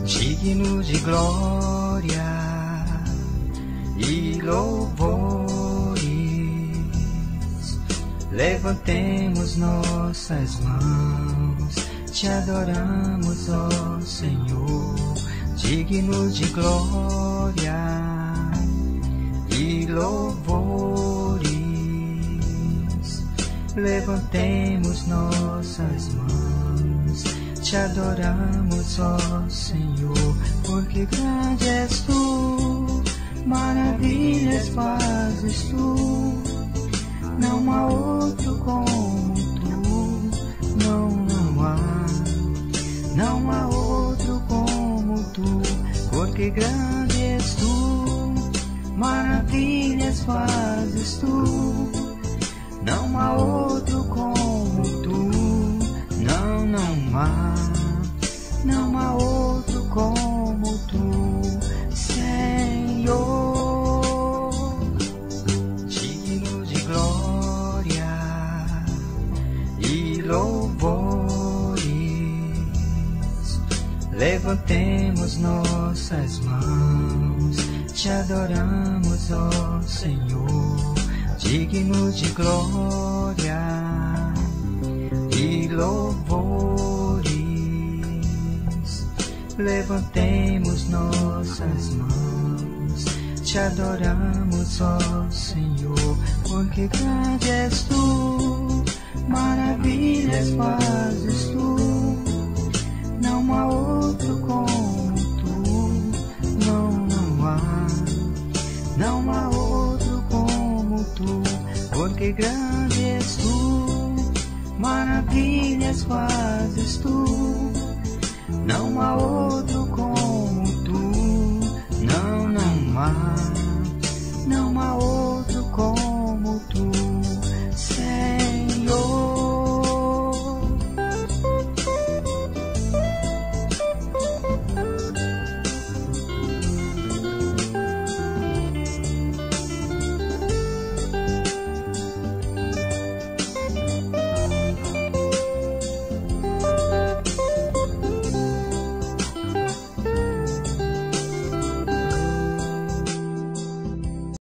Digno de glória e louvores, levantemos nossas mãos, te adoramos, ó Senhor. Digno de glória e louvores, levantemos nossas mãos, te adoramos, ó Senhor, porque grande és tu, maravilhas fazes tu, não há outro como tu, não há outro como tu, porque grande és tu, maravilhas fazes tu, não há outro como tu, não há outro como tu, Senhor. Digno de glória e louvores, levantemos nossas mãos, te adoramos, ó Senhor. Digno de glória e louvores, levantemos nossas mãos, te adoramos, ó Senhor, porque grande és tu, maravilhas fazes tu, não há outro como tu, não há outro como tu, porque grande és tu, maravilhas fazes tu, não há outro